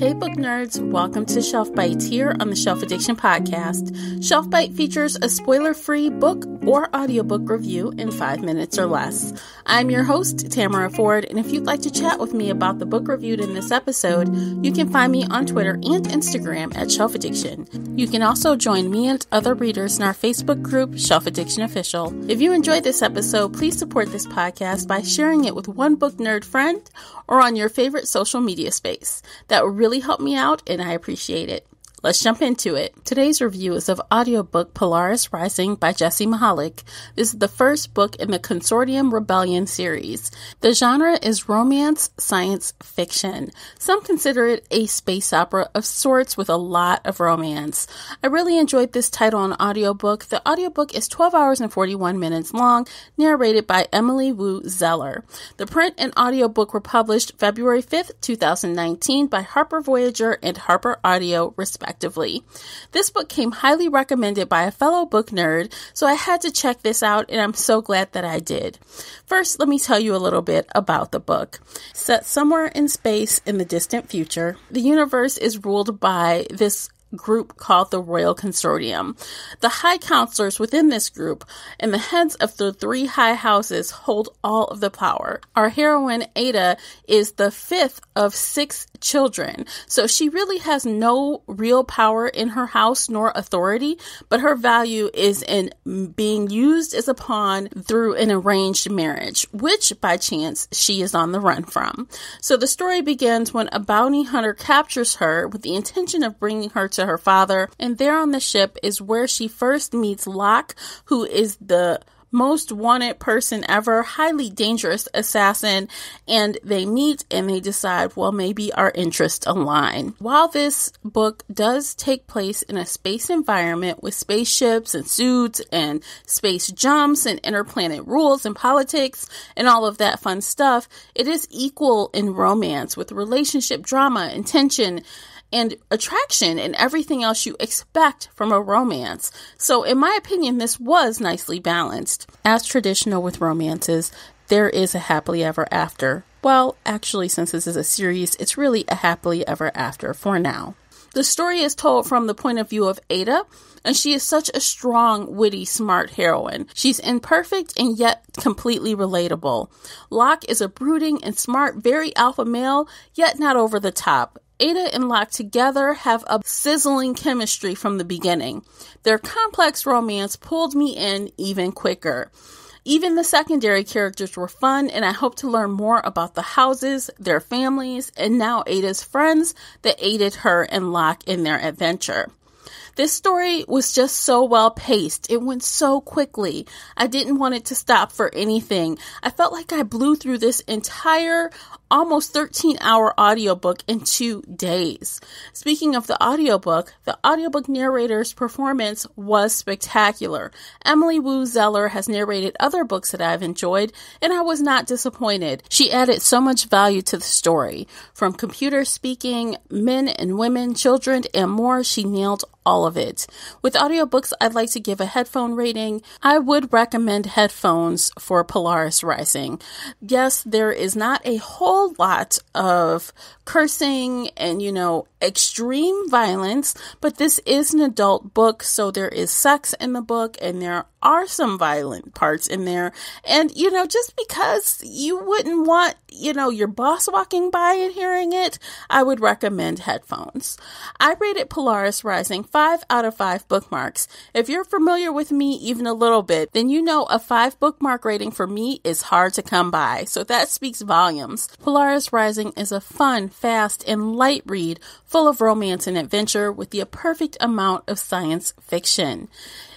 Hey book nerds, welcome to Shelf Byte here on the Shelf Addiction Podcast. Shelf Byte features a spoiler-free book or audiobook review in 5 minutes or less. I'm your host, Tamara Ford, and if you'd like to chat with me about the book reviewed in this episode, you can find me on Twitter and Instagram at Shelf Addiction. You can also join me and other readers in our Facebook group, Shelf Addiction Official. If you enjoyed this episode, please support this podcast by sharing it with one book nerd friend or on your favorite social media space. That would really help me out, and I appreciate it. Let's jump into it. Today's review is of audiobook Polaris Rising by Jessie Mahalik. This is the first book in the Consortium Rebellion series. The genre is romance science fiction. Some consider it a space opera of sorts with a lot of romance. I really enjoyed this title on audiobook. The audiobook is 12 hours and 41 minutes long, narrated by Emily Wu Zeller. The print and audiobook were published February 5th, 2019 by Harper Voyager and Harper Audio, respectively. This book came highly recommended by a fellow book nerd, so I had to check this out, and I'm so glad that I did. First, let me tell you a little bit about the book. Set somewhere in space in the distant future, the universe is ruled by this group called the Royal Consortium. The high counselors within this group and the heads of the 3 high houses hold all of the power. Our heroine, Ada, is the 5th of 6 children, so she really has no real power in her house nor authority, but her value is in being used as a pawn through an arranged marriage, which by chance she is on the run from. So the story begins when a bounty hunter captures her with the intention of bringing her to her father, and there on the ship is where she first meets Locke, who is the most wanted person ever, highly dangerous assassin, and they meet and they decide, well, maybe our interests align. While this book does take place in a space environment with spaceships and suits and space jumps and interplanet rules and politics and all of that fun stuff, it is equal in romance with relationship drama and tension and attraction and everything else you expect from a romance. So in my opinion, this was nicely balanced. As traditional with romances, there is a happily ever after. Well, actually, since this is a series, it's really a happily ever after for now. The story is told from the point of view of Ada, and she is such a strong, witty, smart heroine. She's imperfect and yet completely relatable. Locke is a brooding and smart, very alpha male, yet not over the top. Ada and Locke together have a sizzling chemistry from the beginning. Their complex romance pulled me in even quicker. Even the secondary characters were fun, and I hope to learn more about the houses, their families, and now Ada's friends that aided her and Locke in their adventure. This story was just so well paced. It went so quickly. I didn't want it to stop for anything. I felt like I blew through this entire almost 13-hour audiobook in 2 days. Speaking of the audiobook narrator's performance was spectacular. Emily Wu Zeller has narrated other books that I've enjoyed, and I was not disappointed. She added so much value to the story. From computer speaking, men and women, children, and more, she nailed all of it. With audiobooks, I'd like to give a headphone rating. I would recommend headphones for Polaris Rising. Yes, there is not a whole lot of cursing and, extreme violence, but this is an adult book, so there is sex in the book and there are some violent parts in there. And, just because you wouldn't want, your boss walking by and hearing it, I would recommend headphones. I rated Polaris Rising 5 out of 5 bookmarks. If you're familiar with me even a little bit, then a 5 bookmark rating for me is hard to come by. So that speaks volumes. Polaris Rising is a fun, fast, and light read full of romance and adventure with the perfect amount of science fiction.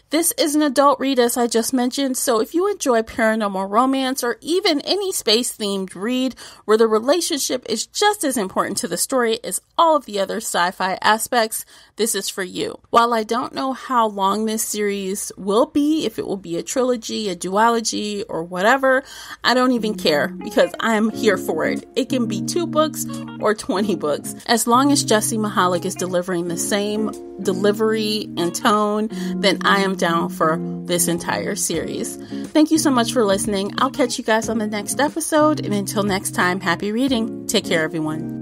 This is an adult read, as I just mentioned, so if you enjoy paranormal romance or even any space-themed read where the relationship is just as important to the story as all of the other sci-fi aspects, this is for you. While I don't know how long this series will be, if it will be a trilogy, a duology, or whatever, I don't even care because I'm here for it. It can be 2 books or 20 books. As long as Jessie Mahalik is delivering the same delivery and tone, then I am down for this entire series. Thank you so much for listening. I'll catch you guys on the next episode, and until next time, happy reading. Take care, everyone.